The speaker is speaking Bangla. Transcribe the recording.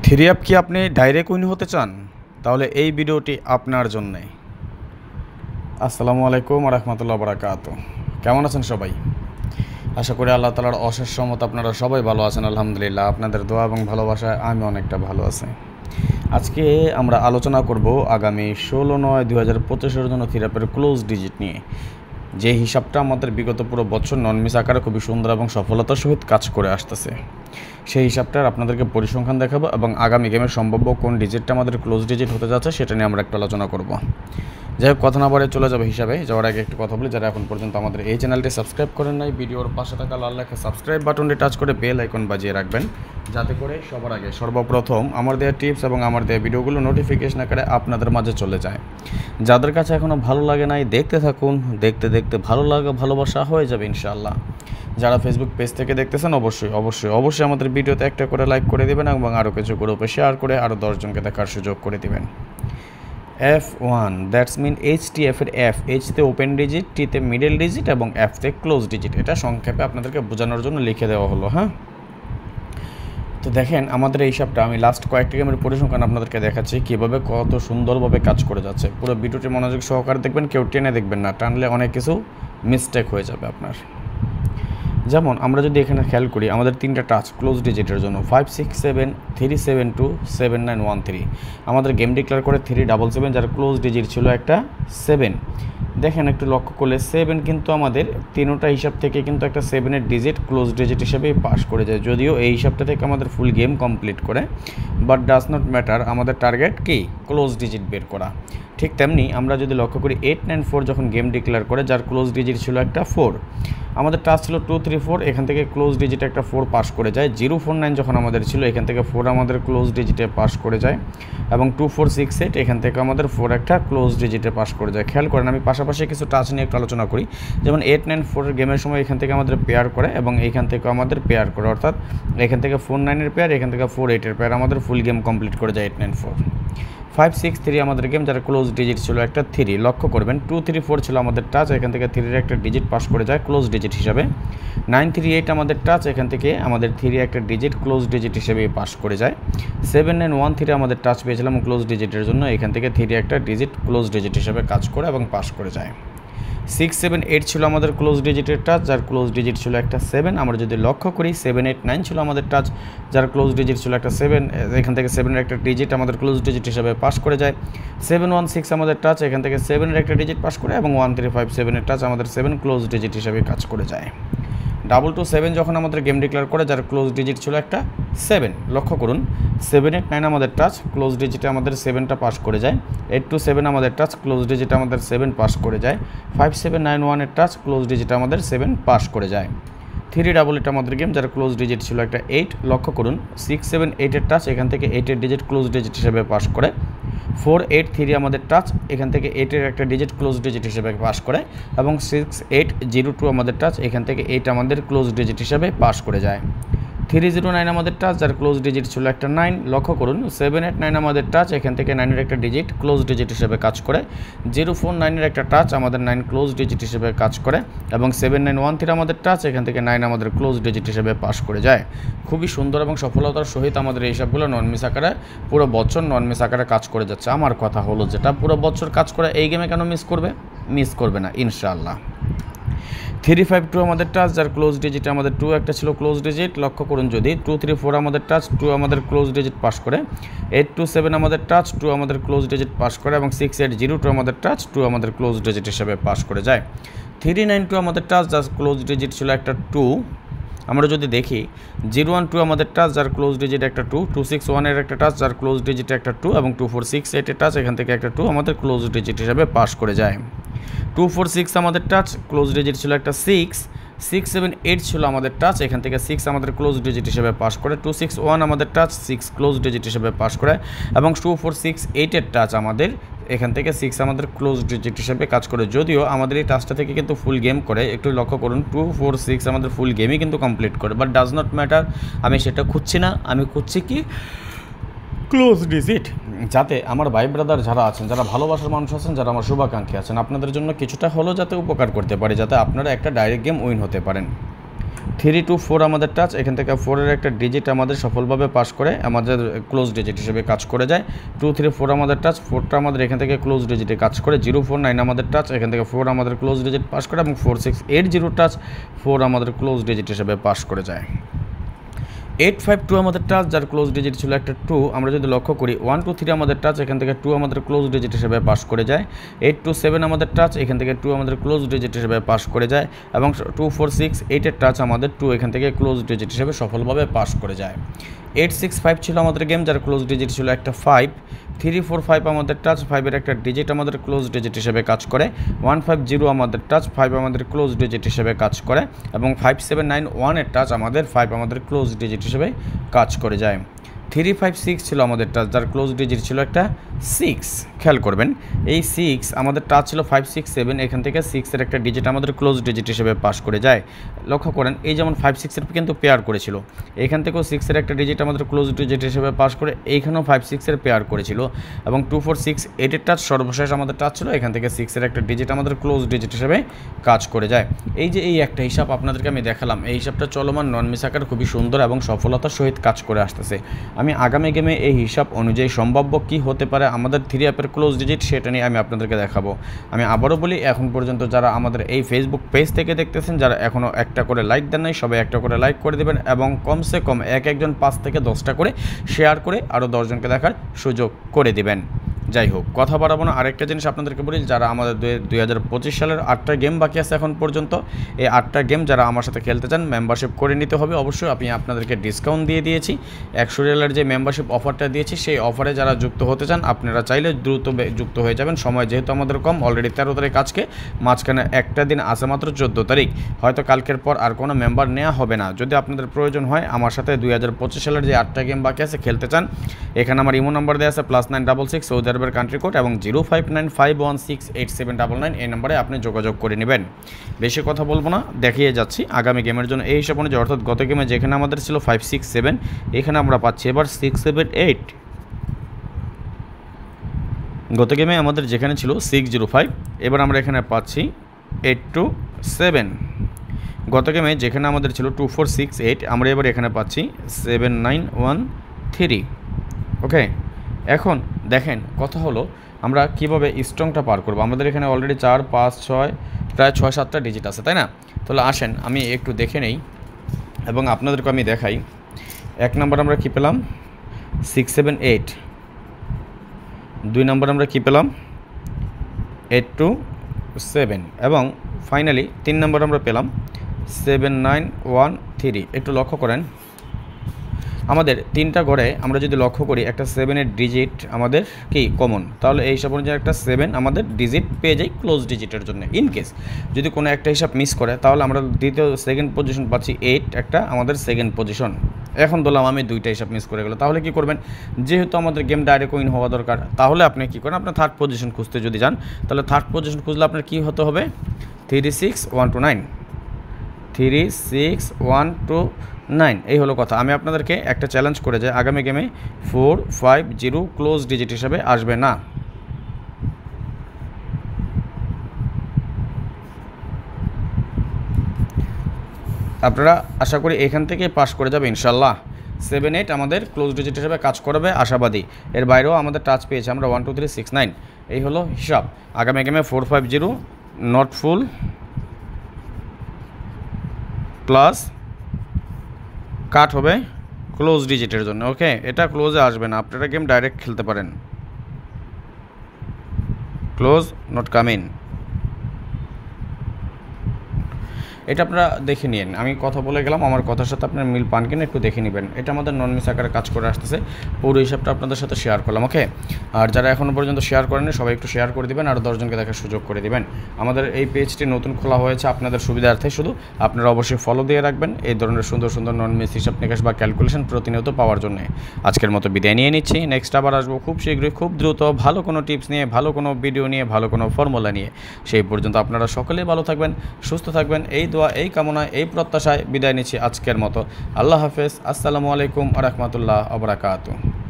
থ্রি অ্যাপ কি আপনি ডাইরেক্ট উইন হতে চান? তাহলে এই ভিডিওটি আপনার জন্যে। আসসালামু আলাইকুম ওয়া রাহমাতুল্লাহি ওয়া বারাকাতুহু। কেমন আছেন সবাই? আশা করি আল্লাহ তাআলার অশেষ রহমতে আপনারা সবাই ভালো আছেন। আলহামদুলিল্লাহ, আপনাদের দোয়া এবং ভালোবাসায় আমি অনেকটা ভালো আছি। আজকে আমরা আলোচনা করব আগামী 16/9/2025 জন্য থ্রি অ্যাপের ক্লোজ ডিজিট নিয়ে, যে হিসাবটা আমাদের বিগত পুরো বছর নন মিস আকারে খুবই সুন্দর এবং সফলতার সহিত কাজ করে আসতেছে। সেই হিসাবটার আপনাদেরকে পরিসংখ্যান দেখাবো এবং আগামী গেমের সম্ভাব্য কোন ডিজিটটা আমাদের ক্লোজ ডিজিট হতে যাচ্ছে সেটা নিয়ে আমরা একটু আলোচনা করব। যাই হোক, কথা না বলে চলে যাবে হিসাবে যাওয়ার আগে একটু কথা বলি, যারা এখন পর্যন্ত আমাদের এই চ্যানেলটি সাবস্ক্রাইব করেন নাই, ভিডিওর পাশে থাকা লাল লেখা সাবস্ক্রাইব বাটনটি টাচ করে বেল আইকন বাজিয়ে রাখবেন, যাতে করে সবার আগে সর্বপ্রথম আমার দেওয়া টিপস এবং আমার দেওয়া ভিডিওগুলো নোটিফিকেশন আকারে আপনাদের মাঝে চলে যায়। যাদের কাছে এখনও ভালো লাগে নাই, দেখতে থাকুন, দেখতে দেখতে ভালো লাগা ভালোবাসা হয়ে যাবে ইনশাআল্লাহ। যারা ফেসবুক পেজ থেকে দেখতেছেন অবশ্যই আমাদের ভিডিওতে একটা করে লাইক করে দেবেন এবং আরও কিছু গ্রুপে শেয়ার করে আরও 10 জনকে দেখার সুযোগ করে দেবেন। F1 দ্যাটস মিন HTF এর F, H-তে ওপেন ডিজিট, T-তে মিডল ডিজিট এবং F-তে ক্লোজ ডিজিট। এটা সংক্ষেপে আপনাদেরকে বোঝানোর জন্য লিখে দেওয়া হলো। হ্যাঁ, তো দেখেন আমাদের এই হিসাবটা আমি লাস্ট কয়েকটা গেমের পরিসংখ্যান আপনাদেরকে দেখাচ্ছি কীভাবে কত সুন্দরভাবে কাজ করে যাচ্ছে। পুরো ভিডিওটি মনোযোগ সহকারে দেখবেন, কেউ টেনে দেখবেন না, টানলে অনেক কিছু মিস্টেক হয়ে যাবে আপনার। যেমন আমরা যদি এখানে খেয়াল করি, আমাদের তিনটা টাচ ক্লোজ ডিজিটের জন্য 5 6 7 3 7 2 7 9 1 3। আমাদের গেম ডিক্লেয়ার করে 377, যার ক্লোজ ডিজিট ছিল একটা 7। দেখেন একটু লক্ষ্য করলে 7 কিন্তু আমাদের তিনোটা হিসাব থেকে কিন্তু একটা 7-এর ডিজিট ক্লোজ ডিজিট হিসেবেই পাস করে যায়, যদিও এই হিসাবটা থেকে আমাদের ফুল গেম কমপ্লিট করে, বাট ডাজ নট ম্যাটার, আমাদের টার্গেট কি ক্লোজ ডিজিট বের করা। ঠিক তেমনি আমরা যদি লক্ষ্য করি 8 9 4 যখন গেম ডিক্লেয়ার করে, যার ক্লোজ ডিজিট ছিল একটা 4, আমাদের টাচ ছিল 2 3 4, এখান থেকে ক্লোজ ডিজিট একটা 4 পাস করে যায়। 0 4 9 যখন আমাদের ছিল, এখান থেকে 4 আমাদের ক্লোজ ডিজিটে পাস করে যায় এবং 2 4 6 8 এখান থেকে আমাদের 4 একটা ক্লোজ ডিজিটে পাস করে যায়। খেয়াল করেন, আমি পাশাপাশি কিছু টাচ নিয়ে একটু আলোচনা করি। যেমন 8 9 4 গেমের সময় এখান থেকে আমাদের পেয়ার করে এবং এইখান থেকে আমাদের পেয়ার করে, অর্থাৎ এখান থেকে 4 9-এর পেয়ার, এখান থেকে 4 8-এর পেয়ার, আমাদের ফুল গেম কমপ্লিট করে যায় 8 9 4। 5 6 3 আমাদের গেম, যার ক্লোজ ডিজিট ছিল একটা 3। লক্ষ্য করবেন 2 3 4 ছিল আমাদের টাচ, এখান থেকে 3-এর একটা ডিজিট পাস করে যায় ক্লোজ ডিজিট হিসাবে। 9 3 8 আমাদের টাচ, এখান থেকে আমাদের 3 একটা ডিজিট ক্লোজ ডিজিট হিসেবে পাস করে যায়। 7 9 1 3 আমাদের টাচ পেয়েছিলাম ক্লোজ ডিজিটের জন্য, এখান থেকে 3 একটা ডিজিট ক্লোজ ডিজিট হিসেবে কাজ করে এবং পাস করে যায়। 6 7 8 ছিল আমাদের ক্লোজ ডিজিটের টাচ, যার ক্লোজ ডিজিট ছিল একটা 7। আমরা যদি লক্ষ্য করি 7 8 9 ছিল আমাদের টাচ, যার ক্লোজ ডিজিট ছিল একটা 7, এখান থেকে 7-এর একটা ডিজিট আমাদের ক্লোজ ডিজিট হিসেবে পাস করে যায়। 7 1 6 আমাদের টাচ, এখান থেকে 7-এর একটা ডিজিট পাস করে এবং 1 3 5 7-এর টাচ আমাদের 7 ক্লোজ ডিজিট হিসেবে কাজ করে যায়। 2 2 7 যখন আমাদের গেম ডিক্লেয়ার করে, যার ক্লোজ ডিজিট ছিল একটা 7। লক্ষ্য করুন 7 8 9 আমাদের টাচ, ক্লোজ ডিজিটে আমাদের 7টা পাস করে যায়। 8 2 7 আমাদের টাচ, ক্লোজ ডিজিটে আমাদের 7 পাস করে যায়। 5 7 9 1-এর টাচ, ক্লোজ ডিজিটে আমাদের 7 পাস করে যায়। 3 8 আমাদের গেম, যার ক্লোজ ডিজিট ছিল একটা 8। লক্ষ্য করুন 6 7 8-এর টাচ, এখান থেকে 8-এর ডিজিট ক্লোজ ডিজিট হিসেবে পাস করে। 4 8 3 আমাদের টাচ, এখান থেকে 8-এর একটা ডিজিট ক্লোজ ডিজিট হিসেবে পাস করে এবং 6 8 0 2 আমাদের টাচ, এখান থেকে 8 আমাদের ক্লোজ ডিজিট হিসেবে পাস করে যায়। 3 0 9 আমাদের টাচ, যার ক্লোজ ডিজিট ছিল একটা 9। লক্ষ্য করুন 7 8 9 আমাদের টাচ, এখান থেকে 9-এর একটা ডিজিট ক্লোজ ডিজিট হিসেবে কাজ করে। 0 4 9-এর একটা টাচ, আমাদের 9 ক্লোজ ডিজিট হিসেবে কাজ করে এবং 7 9 1 3 আমাদের টাচ, এখান থেকে 9 আমাদের ক্লোজ ডিজিট হিসেবে পাস করে যায়। খুবই সুন্দর এবং সফলতার সহিত আমাদের এই সবগুলো নন মিস আকারে পুরো বছর নন মিস আকারে কাজ করে যাচ্ছে। আমার কথা হলো, যেটা পুরো বছর কাজ করে এই গেমে কেন মিস করবে না ইনশাআল্লাহ। 3 5 2 আমাদের টাচ, যার ক্লোজ ডিজিটে আমাদের 2 একটা ছিল ক্লোজ ডিজিট। লক্ষ্য করুন যদি 2 3 4 আমাদের টাচ, 2 আমাদের ক্লোজ ডিজিট পাস করে। 8 2 7 আমাদের টাচ, 2 আমাদের ক্লোজ ডিজিট পাস করে এবং 6 8 0 2 আমাদের টাচ, 2 আমাদের ক্লোজ ডিজিট হিসেবে পাস করে যায়। 3 9 2 আমাদের টাচ, যার ক্লোজ ডিজিট ছিল একটা 2। আমরা যদি দেখি 0 1 2 আমাদের টাচ, যার ক্লোজ ডিজিট একটা 2। 2 6 1-এর একটা টাচ, যার ক্লোজ ডিজিট একটা 2 এবং 2 4 6 8-এর টাচ, এখান থেকে একটা 2 আমাদের ক্লোজ ডিজিট হিসেবে পাস করে যায়। 2 4 6 আমাদের টাচ, ক্লোজ ডিজিট ছিল একটা 6। 6 7 8 ছিল আমাদের টাচ, এখান থেকে 6 আমাদের ক্লোজ ডিজিট হিসেবে পাস করে। 2 6 1 আমাদের টাচ, 6 ক্লোজ ডিজিট হিসেবে পাস করে এবং 2 4 6 8-এর টাচ আমাদের এখান থেকে 6 আমাদের ক্লোজ ডিজিট হিসেবে কাজ করে। যদিও আমাদের এই টাচটা থেকে কিন্তু ফুল গেম করে, একটু লক্ষ্য করুন 2 4 6 আমাদের ফুল গেমই কিন্তু কমপ্লিট করে, বাট ডাজ নট ম্যাটার, আমি সেটা খুঁজছি না, আমি খুঁজছি কি ক্লোজ ডিজিট, যাতে আমার ভাই ব্রাদার যারা আছেন, যারা ভালোবাসার মানুষ আছেন, যারা আমার শুভাকাঙ্ক্ষী আছেন, আপনাদের জন্য কিছুটা হলেও যাতে উপকার করতে পারে, যাতে আপনারা একটা ডাইরেক্ট গেম উইন হতে পারেন। 3 to 4 আমাদের টাচ, এখান থেকে 4-এর একটা ডিজিট আমাদের সফলভাবে পাস করে আমাদের ক্লোজ ডিজিট হিসেবে কাজ করে যায়। 2 3 4 আমাদের টাচ, 4টা আমাদের এখান থেকে ক্লোজ ডিজিটে কাজ করে। 0 4 9 আমাদের টাচ, এখান থেকে 4 আমাদের ক্লোজ ডিজিট পাস করে এবং 4 6 8 0 টাচ 4 আমাদের ক্লোজ ডিজিট হিসেবে পাস করে যায়। 8 5 2 আমাদের টাচ, যার ক্লোজ ডিজিট ছিল একটা 2। আমরা যদি লক্ষ্য করি 1 2 3 আমাদের টাচ, এখান থেকে 2 আমাদের ক্লোজ ডিজিট হিসেবে পাস করে যায়। 8 2 7 আমাদের টাচ, এখান থেকে 2 আমাদের ক্লোজ ডিজিট হিসেবে পাস করে যায় এবং 2 4 6 8-এর টাচ আমাদের 2 এখান থেকে ক্লোজ ডিজিট হিসেবে সফলভাবে পাস করে যায়। 8 6 5 ছিল আমাদের গেম, যার ক্লোজ ডিজিট ছিল একটা 5। 3 4 5 আমাদের টাচ, 5-এর একটা ডিজিট আমাদের ক্লোজ ডিজিট হিসেবে কাজ করে। 1 5 0 আমাদের টাচ, 5 আমাদের ক্লোজ ডিজিট হিসেবে কাজ করে এবং 5 7 9 1-এর টাচ আমাদের 5 আমাদের ক্লোজ ডিজিট হিসেবে কাজ করে যায়। 3 5 6 ছিল আমাদের টাচ, যার ক্লোজ ডিজিট ছিল একটা 6। খেয়াল করবেন এই 6 আমাদের টাচ ছিল 5 6 7, এখান থেকে 6-এর একটা ডিজিট আমাদের ক্লোজ ডিজিট হিসেবে পাস করে যায়। লক্ষ্য করেন এই যেমন 5 6-এর কিন্তু পেয়ার করেছিল, এখান থেকেও 6-এর একটা ডিজিট আমাদের ক্লোজ ডিজিট হিসেবে পাস করে, এইখানেও 5 6-এর পেয়ার করেছিল এবং 2 4 6 8-এর টাচ সর্বশেষ আমাদের টাচ ছিল, এখান থেকে 6-এর একটা ডিজিট আমাদের ক্লোজ ডিজিট হিসেবে কাজ করে যায়। এই যে এই একটা হিসাব আপনাদেরকে আমি দেখালাম, এই হিসাবটা চলমান নন মিস আকার খুবই সুন্দর এবং সফলতার সহিত কাজ করে আসতেছে। আমি আগামী গেমে এই হিসাব অনুযায়ী সম্ভাব্য কী হতে পারে আমাদের 3 অ্যাপের ক্লোজ ডিজিট সেটা নিয়ে আমি আপনাদেরকে দেখাবো। আমি আবারও বলি, এখন পর্যন্ত যারা আমাদের এই ফেসবুক পেজ থেকে দেখতেছেন, যারা এখনও একটা করে লাইক দেন নাই, সবাই একটা করে লাইক করে দেবেন এবং কমসে কম একজন 5 থেকে 10টা করে শেয়ার করে আরও 10 জনকে দেখার সুযোগ করে দেবেন। যাই হোক, কথা বাড়াবো না। আরেকটা জিনিস আপনাদেরকে বলি, যারা আমাদের 2025 সালের 8টা গেম বাকি আছে এখন পর্যন্ত, এই 8টা গেম যারা আমার সাথে খেলতে চান মেম্বারশিপ করে নিতে হবে অবশ্যই। আমি আপনাদেরকে ডিসকাউন্ট দিয়ে দিয়েছি, 100 রিয়ালের যে মেম্বারশিপ অফারটা দিয়েছি সেই অফারে যারা যুক্ত হতে চান আপনারা চাইলে দ্রুত যুক্ত হয়ে যাবেন। সময় যেহেতু আমাদের কম, অলরেডি 13 তারিখ আজকে, মাঝখানে একটা দিন আছে মাত্র 14 তারিখ, হয়তো কালকের পর আর কোনো মেম্বার নেওয়া হবে না। যদি আপনাদের প্রয়োজন হয় আমার সাথে 2025 সালের যে 8টা গেম বাকি আছে খেলতে চান, এখানে আমার ইমো নাম্বার দেওয়া আছে +966 সৌদি আরবের কান্ট্রি কোড এবং 0595168799, এই নম্বরে আপনি যোগাযোগ করে নেবেন। বেশি কথা বলবো না, দেখিয়ে যাচ্ছি আগামী গেমের জন্য এই হিসাব অনুযায়ী, অর্থাৎ গত গেমে যেখানে আমাদের ছিল 5 6 7, এখানে আমরা পাচ্ছি এবার 6 7 8। গত গেমে আমাদের যেখানে ছিল 605, এবার আমরা এখানে পাচ্ছি 8 2 7। গত গেমে যেখানে আমাদের ছিল 2 4 6 8, আমরা এবার এখানে পাচ্ছি 7 9 1 3। ওকে, এখন দেখেন কথা হলো আমরা কিভাবে স্ট্রংটা পার করব। আমাদের এখানে অলরেডি 4 5 6 প্রায় 6 7টা ডিজিট আছে, তাই না? তাহলে আসেন আমি একটু দেখে নেই এবং আপনাদেরকে আমি দেখাই। 1 নম্বর আমরা কি পেলাম 6 7 8, 2 নম্বর আমরা কি পেলাম 8 2 7 এবং ফাইনালি 3 নম্বর আমরা পেলাম 7 9 1 3। একটু লক্ষ্য করেন আমাদের 3টা ঘরে আমরা যদি লক্ষ্য করি একটা 7-এর ডিজিট আমাদের কি কমন, তাহলে এই হিসাব অনুযায়ী একটা 7 আমাদের ডিজিট পেয়ে যাই ক্লোজ ডিজিটের জন্য। ইন কেস যদি কোনো একটা হিসাব মিস করে তাহলে আমরা দ্বিতীয় সেকেন্ড পজিশন পাচ্ছি 8 একটা আমাদের সেকেন্ড পজিশন। এখন বললাম আমি 2টা হিসাব মিস করে গেলো, তাহলে কি করবেন? যেহেতু আমাদের গেম ডাইরেক্ট উইন হওয়া দরকার, তাহলে আপনি কী করেন, আপনার থার্ড পজিশন খুঁজতে যদি যান, তাহলে থার্ড পজিশন খুঁজলে আপনার কী হতে হবে 3 6 1 2 9, 3 6 1 2 9। এই হলো কথা। আমি আপনাদেরকে একটা চ্যালেঞ্জ করে যাই, আগামী গেমে 4 5 0 ক্লোজ ডিজিট হিসাবে আসবে না। আপনারা আশা করি এখান থেকে পাস করে যাবে ইনশাল্লাহ। 7 8 আমাদের ক্লোজ ডিজিট হিসাবে কাজ করবে আশাবাদী। এর বাইরেও আমাদের টাচ পেয়েছে আমরা 1 2 3 6 9। এই হলো হিসাব। আগামী গেমে 4 5 0 নট ফুল প্লাস কাট হবে ক্লোজ ডিজিটের জন্য। ওকে, এটা ক্লোজে আসবে না, আপনারা গেম ডাইরেক্ট খেলতে পারেন। ক্লোজ নট কামিং, এটা আপনারা দেখে নিন। আমি কথা বলে গেলাম, আমার কথার সাথে আপনার মিল পান কিনা একটু দেখে নেবেন। এটা আমাদের নন মিস আকারে কাজ করে আসতেছে, পুরো হিসাবটা আপনাদের সাথে শেয়ার করলাম। ওকে, আর যারা এখনও পর্যন্ত শেয়ার করেনি সবাই একটু শেয়ার করে দেবেন আর 10 জনকে দেখার সুযোগ করে দেবেন। আমাদের এই পেজটি নতুন খোলা হয়েছে আপনাদের সুবিধার্থে, শুধু আপনারা অবশ্যই ফলো দিয়ে রাখবেন এই ধরনের সুন্দর সুন্দর নন মিস হিসাব নিকাশ বা ক্যালকুলেশন প্রতিনিয়ত পাওয়ার জন্য। আজকের মতো বিদায় নিয়ে নিচ্ছি, নেক্সট আবার আসবো খুব শীঘ্রই, খুব দ্রুত, ভালো কোনো টিপস নিয়ে, ভালো কোনো ভিডিও নিয়ে, ভালো কোনো ফর্মুলা নিয়ে। সেই পর্যন্ত আপনারা সকলেই ভালো থাকবেন, সুস্থ থাকবেন, এই দোয়া, এই কামনায়, এই প্রত্যাশায় বিদায় নিচ্ছি আজকের মতো। আল্লাহ হাফেজ, আসসালামু আলাইকুম ওয়া রাহমাতুল্লাহি ওয়া বারাকাতুহু।